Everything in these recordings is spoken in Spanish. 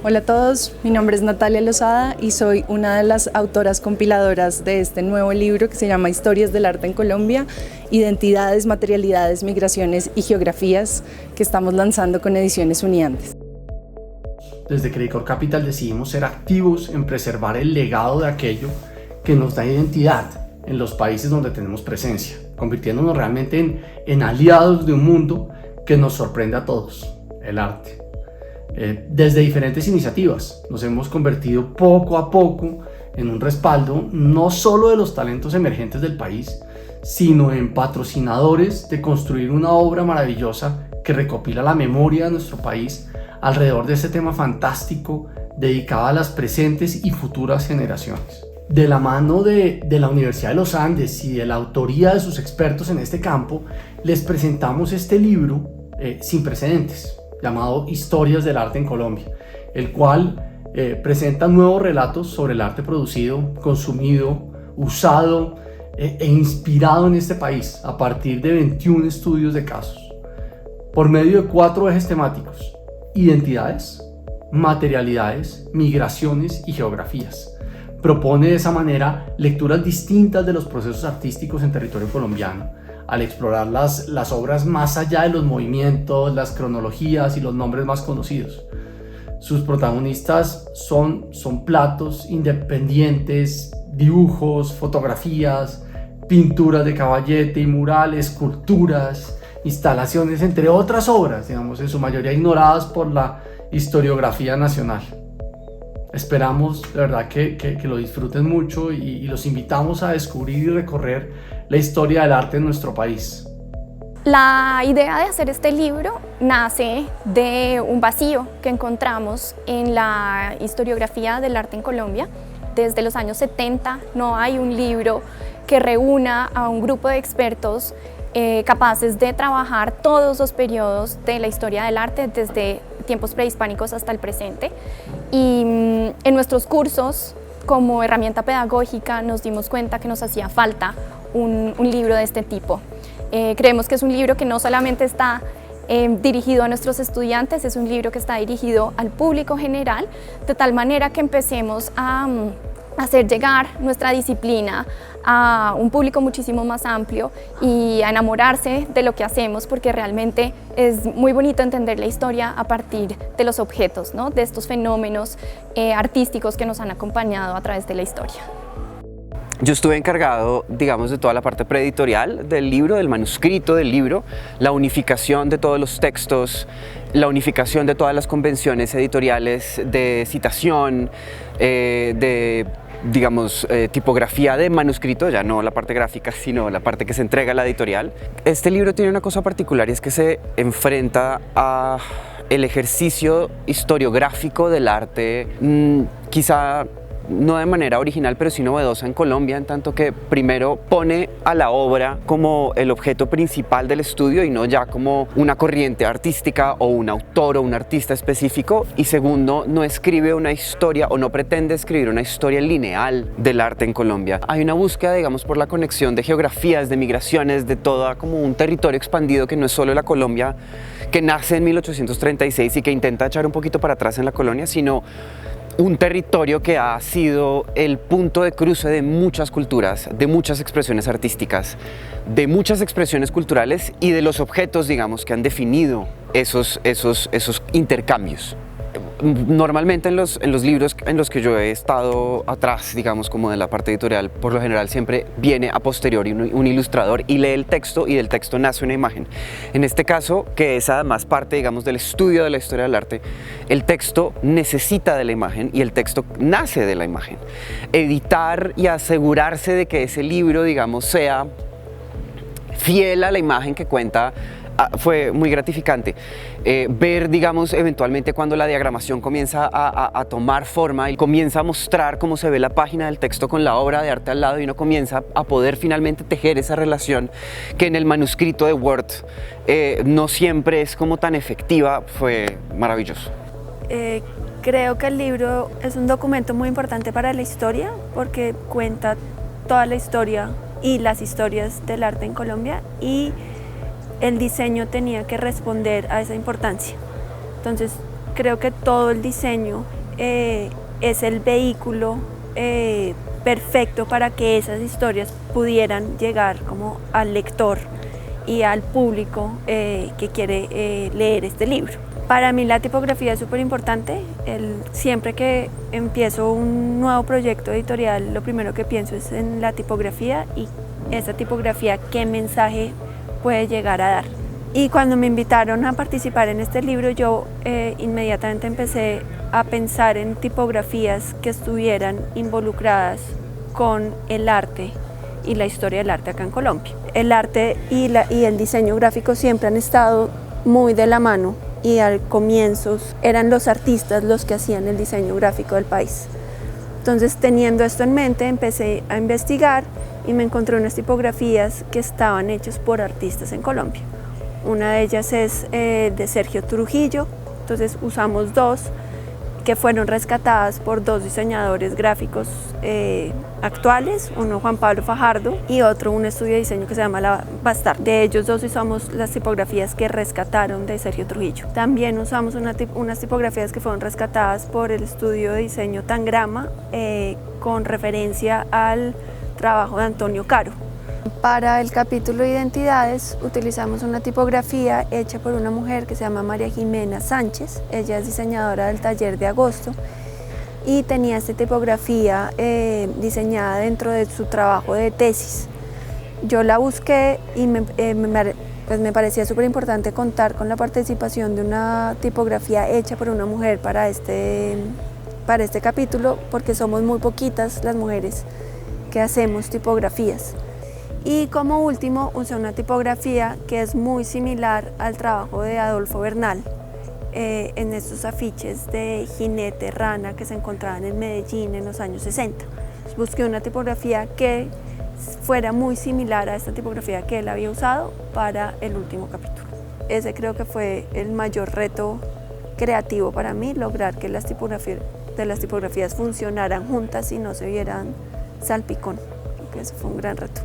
Hola a todos, mi nombre es Natalia Lozada y soy una de las autoras compiladoras de este nuevo libro que se llama Historias del Arte en Colombia, Identidades, Materialidades, Migraciones y Geografías, que estamos lanzando con Ediciones Uniantes. Desde Credicor Capital decidimos ser activos en preservar el legado de aquello que nos da identidad en los países donde tenemos presencia, convirtiéndonos realmente en aliados de un mundo que nos sorprende a todos, el arte. Desde diferentes iniciativas nos hemos convertido poco a poco en un respaldo no solo de los talentos emergentes del país, sino en patrocinadores de construir una obra maravillosa que recopila la memoria de nuestro país alrededor de este tema fantástico dedicado a las presentes y futuras generaciones. De la mano de la Universidad de los Andes y de la autoría de sus expertos en este campo, les presentamos este libro sin precedentes, llamado Historias del Arte en Colombia, el cual presenta nuevos relatos sobre el arte producido, consumido, usado e inspirado en este país a partir de 21 estudios de casos, por medio de 4 ejes temáticos: identidades, materialidades, migraciones y geografías. Propone de esa manera lecturas distintas de los procesos artísticos en territorio colombiano, al explorar las obras más allá de los movimientos, las cronologías y los nombres más conocidos. Sus protagonistas son platos independientes, dibujos, fotografías, pinturas de caballete y mural, esculturas, instalaciones, entre otras obras, digamos, en su mayoría ignoradas por la historiografía nacional. Esperamos de verdad que lo disfruten mucho y los invitamos a descubrir y recorrer la historia del arte en nuestro país. La idea de hacer este libro nace de un vacío que encontramos en la historiografía del arte en Colombia. Desde los años 70 no hay un libro que reúna a un grupo de expertos capaces de trabajar todos los periodos de la historia del arte desde tiempos prehispánicos hasta el presente. Y en nuestros cursos, como herramienta pedagógica, nos dimos cuenta que nos hacía falta un libro de este tipo. Creemos que es un libro que no solamente está dirigido a nuestros estudiantes, es un libro que está dirigido al público general, de tal manera que empecemos a hacer llegar nuestra disciplina a un público muchísimo más amplio y a enamorarse de lo que hacemos, porque realmente es muy bonito entender la historia a partir de los objetos, ¿no? De estos fenómenos artísticos que nos han acompañado a través de la historia. Yo estuve encargado, digamos, de toda la parte preeditorial del libro, del manuscrito del libro, la unificación de todos los textos, la unificación de todas las convenciones editoriales de citación, digamos, tipografía de manuscrito, ya no la parte gráfica, sino la parte que se entrega a la editorial. Este libro tiene una cosa particular, y es que se enfrenta a el ejercicio historiográfico del arte, quizá no de manera original, pero sí novedosa en Colombia, en tanto que primero pone a la obra como el objeto principal del estudio y no ya como una corriente artística o un autor o un artista específico, y segundo, no escribe una historia o no pretende escribir una historia lineal del arte en Colombia. Hay una búsqueda, digamos, por la conexión de geografías, de migraciones, de todo como un territorio expandido que no es solo la Colombia que nace en 1836 y que intenta echar un poquito para atrás en la colonia, sino un territorio que ha sido el punto de cruce de muchas culturas, de muchas expresiones artísticas, de muchas expresiones culturales y de los objetos, digamos, que han definido esos intercambios. Normalmente en los libros en los que yo he estado atrás, digamos, como de la parte editorial, por lo general siempre viene a posteriori un ilustrador y lee el texto, y del texto nace una imagen. En este caso, que es además parte, digamos, del estudio de la historia del arte, el texto necesita de la imagen y el texto nace de la imagen. Editar y asegurarse de que ese libro, digamos, sea fiel a la imagen que cuenta fue muy gratificante. Ver, digamos, eventualmente cuando la diagramación comienza a tomar forma y comienza a mostrar cómo se ve la página del texto con la obra de arte al lado, y uno comienza a poder finalmente tejer esa relación que en el manuscrito de Word no siempre es como tan efectiva, fue maravilloso. Creo que el libro es un documento muy importante para la historia, porque cuenta toda la historia y las historias del arte en Colombia, y el diseño tenía que responder a esa importancia. Entonces, creo que todo el diseño es el vehículo perfecto para que esas historias pudieran llegar como al lector y al público que quiere leer este libro. Para mí la tipografía es súper importante. Siempre que empiezo un nuevo proyecto editorial, lo primero que pienso es en la tipografía y esa tipografía qué mensaje puede llegar a dar. Y cuando me invitaron a participar en este libro, yo inmediatamente empecé a pensar en tipografías que estuvieran involucradas con el arte y la historia del arte acá en Colombia. El arte y el diseño gráfico siempre han estado muy de la mano y al comienzo eran los artistas los que hacían el diseño gráfico del país. Entonces, teniendo esto en mente, empecé a investigar y me encontré unas tipografías que estaban hechas por artistas en Colombia. Una de ellas es de Sergio Trujillo, entonces usamos dos que fueron rescatadas por dos diseñadores gráficos actuales, uno Juan Pablo Fajardo y otro un estudio de diseño que se llama La Bastard. De ellos dos usamos las tipografías que rescataron de Sergio Trujillo. También usamos unas tipografías que fueron rescatadas por el estudio de diseño Tangrama con referencia al trabajo de Antonio Caro. Para el capítulo de identidades utilizamos una tipografía hecha por una mujer que se llama María Jimena Sánchez. Ella es diseñadora del Taller de Agosto y tenía esta tipografía diseñada dentro de su trabajo de tesis. Yo la busqué y me parecía súper importante contar con la participación de una tipografía hecha por una mujer para este capítulo, porque somos muy poquitas las mujeres que hacemos tipografías. Y como último usé una tipografía que es muy similar al trabajo de Adolfo Bernal en estos afiches de jinete rana que se encontraban en Medellín en los años 60. Entonces, busqué una tipografía que fuera muy similar a esta tipografía que él había usado para el último capítulo. Ese creo que fue el mayor reto creativo para mí, lograr que las tipografías funcionaran juntas y no se vieran salpicón. Creo que eso fue un gran reto.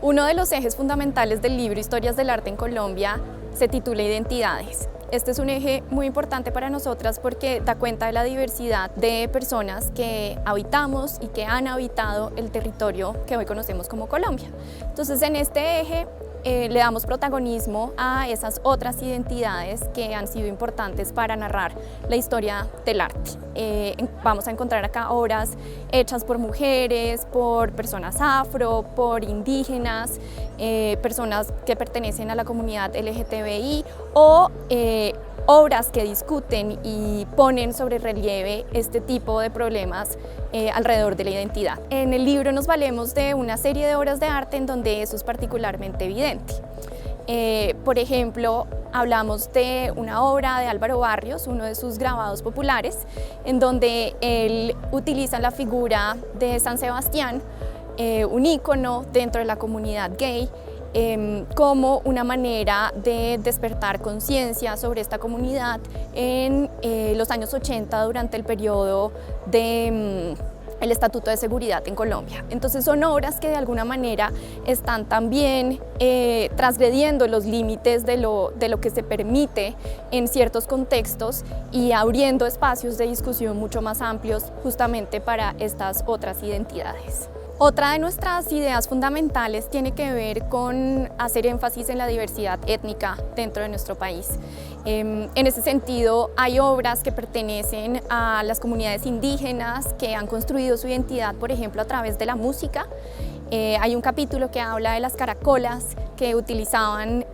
Uno de los ejes fundamentales del libro Historias del Arte en Colombia se titula Identidades. Este es un eje muy importante para nosotras porque da cuenta de la diversidad de personas que habitamos y que han habitado el territorio que hoy conocemos como Colombia. Entonces, en este eje le damos protagonismo a esas otras identidades que han sido importantes para narrar la historia del arte. Vamos a encontrar acá obras hechas por mujeres, por personas afro, por indígenas, personas que pertenecen a la comunidad LGTBI o obras que discuten y ponen sobre relieve este tipo de problemas alrededor de la identidad. En el libro nos valemos de una serie de obras de arte en donde eso es particularmente evidente. Por ejemplo, hablamos de una obra de Álvaro Barrios, uno de sus grabados populares, en donde él utiliza la figura de San Sebastián, un ícono dentro de la comunidad gay, como una manera de despertar conciencia sobre esta comunidad en los años 80 durante el periodo de el Estatuto de Seguridad en Colombia. Entonces son obras que de alguna manera están también transgrediendo los límites de lo que se permite en ciertos contextos y abriendo espacios de discusión mucho más amplios justamente para estas otras identidades. Otra de nuestras ideas fundamentales tiene que ver con hacer énfasis en la diversidad étnica dentro de nuestro país. En ese sentido, hay obras que pertenecen a las comunidades indígenas que han construido su identidad, por ejemplo, a través de la música. Hay un capítulo que habla de las caracolas que utilizaban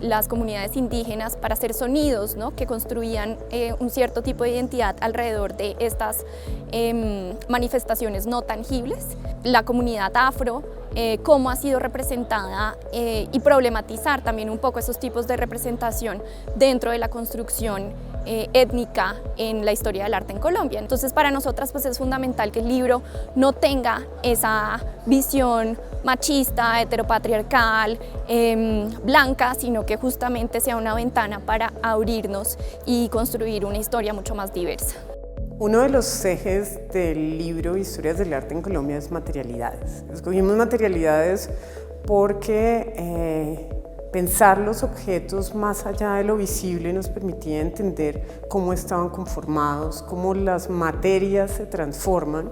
las comunidades indígenas para hacer sonidos, ¿no?, que construían un cierto tipo de identidad alrededor de estas manifestaciones no tangibles. La comunidad afro, cómo ha sido representada y problematizar también un poco esos tipos de representación dentro de la construcción étnica en la historia del arte en Colombia. Entonces, para nosotras pues es fundamental que el libro no tenga esa visión machista, heteropatriarcal, blanca, sino que justamente sea una ventana para abrirnos y construir una historia mucho más diversa. Uno de los ejes del libro Historias del Arte en Colombia es materialidades. Escogimos materialidades porque Pensar los objetos más allá de lo visible nos permitía entender cómo estaban conformados, cómo las materias se transforman,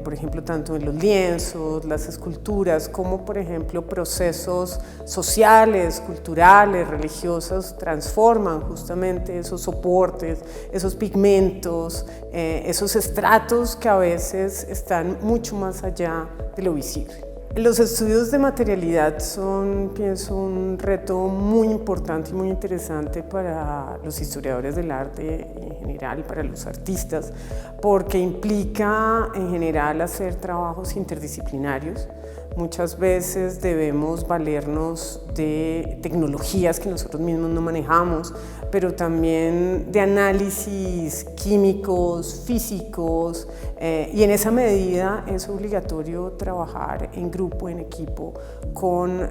por ejemplo, tanto en los lienzos, las esculturas, como por ejemplo procesos sociales, culturales, religiosos transforman justamente esos soportes, esos pigmentos, esos estratos que a veces están mucho más allá de lo visible. Los estudios de materialidad son, pienso, un reto muy importante y muy interesante para los historiadores del arte en general, para los artistas, porque implica en general hacer trabajos interdisciplinarios. Muchas veces debemos valernos de tecnologías que nosotros mismos no manejamos, pero también de análisis químicos, físicos, y en esa medida es obligatorio trabajar en grupo, en equipo, con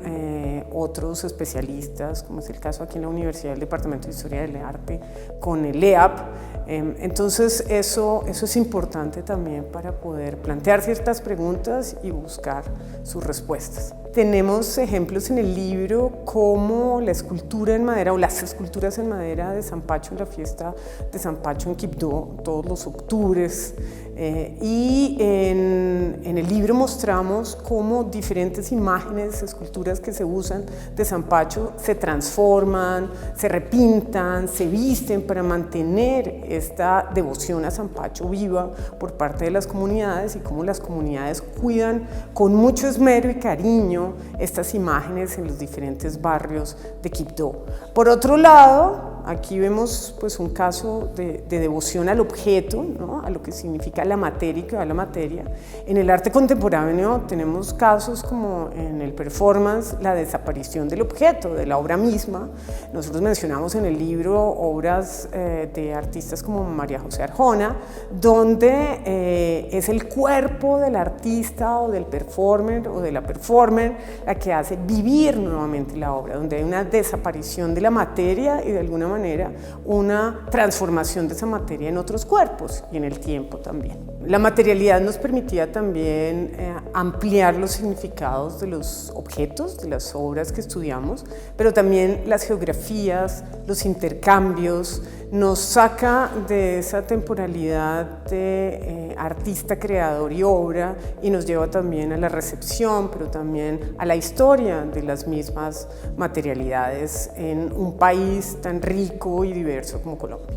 otros especialistas, como es el caso aquí en la Universidad del Departamento de Historia del Arte, con el EAP. Entonces eso es importante también para poder plantear ciertas preguntas y buscar sus respuestas. Tenemos ejemplos en el libro como la escultura en madera o las esculturas en madera de San Pacho en la fiesta de San Pacho en Quibdó, todos los octubres. Y en el libro mostramos cómo diferentes imágenes, esculturas que se usan de San Pacho se transforman, se repintan, se visten para mantener esta devoción a San Pacho viva por parte de las comunidades y cómo las comunidades cuidan con mucho esmero y cariño estas imágenes en los diferentes barrios de Quibdó. Por otro lado, aquí vemos pues, un caso de devoción al objeto, ¿no? A lo que significa la materia y que va a la materia. En el arte contemporáneo tenemos casos como en el performance, la desaparición del objeto, de la obra misma. Nosotros mencionamos en el libro obras de artistas como María José Arjona, donde es el cuerpo del artista o del performer o de la performer la que hace vivir nuevamente la obra, donde hay una desaparición de la materia y de alguna manera una transformación de esa materia en otros cuerpos y en el tiempo también. La materialidad nos permitía también ampliar los significados de los objetos, de las obras que estudiamos, pero también las geografías, los intercambios, nos saca de esa temporalidad de artista, creador y obra y nos lleva también a la recepción, pero también a la historia de las mismas materialidades en un país tan rico y diverso como Colombia.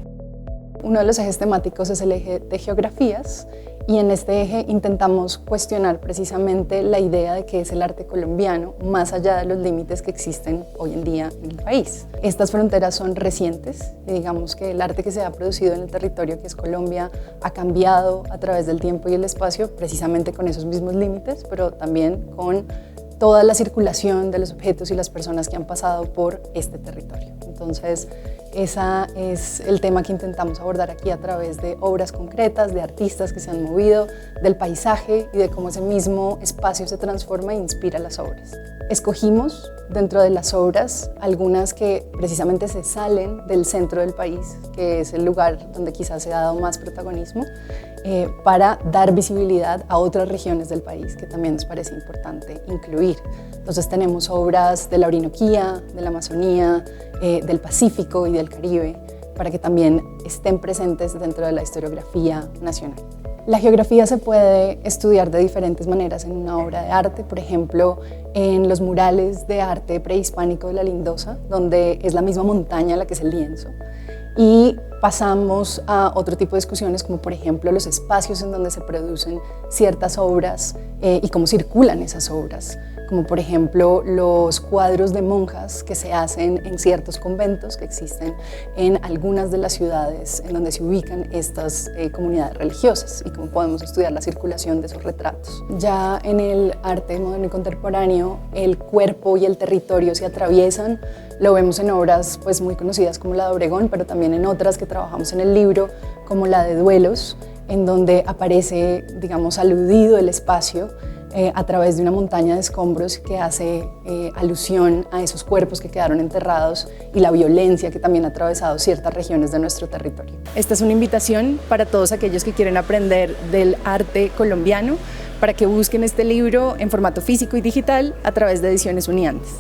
Uno de los ejes temáticos es el eje de geografías y en este eje intentamos cuestionar precisamente la idea de qué es el arte colombiano más allá de los límites que existen hoy en día en el país. Estas fronteras son recientes y digamos que el arte que se ha producido en el territorio que es Colombia ha cambiado a través del tiempo y el espacio precisamente con esos mismos límites, pero también con toda la circulación de los objetos y las personas que han pasado por este territorio. Entonces, ese es el tema que intentamos abordar aquí a través de obras concretas, de artistas que se han movido, del paisaje y de cómo ese mismo espacio se transforma e inspira las obras. Escogimos dentro de las obras algunas que precisamente se salen del centro del país, que es el lugar donde quizás se ha dado más protagonismo, para dar visibilidad a otras regiones del país que también nos parece importante incluir. Entonces tenemos obras de la Orinoquía, de la Amazonía, del Pacífico y del Caribe, para que también estén presentes dentro de la historiografía nacional. La geografía se puede estudiar de diferentes maneras en una obra de arte, por ejemplo, en los murales de arte prehispánico de la Lindosa, donde es la misma montaña la que es el lienzo. Y pasamos a otro tipo de discusiones, como por ejemplo los espacios en donde se producen ciertas obras y cómo circulan esas obras, como por ejemplo los cuadros de monjas que se hacen en ciertos conventos que existen en algunas de las ciudades en donde se ubican estas comunidades religiosas y cómo podemos estudiar la circulación de esos retratos. Ya en el arte moderno y contemporáneo, el cuerpo y el territorio se atraviesan. Lo vemos en obras pues, muy conocidas como la de Obregón, pero también en otras que trabajamos en el libro, como la de Duelos, en donde aparece, digamos, aludido el espacio a través de una montaña de escombros que hace alusión a esos cuerpos que quedaron enterrados y la violencia que también ha atravesado ciertas regiones de nuestro territorio. Esta es una invitación para todos aquellos que quieren aprender del arte colombiano, para que busquen este libro en formato físico y digital a través de Ediciones Uniantes.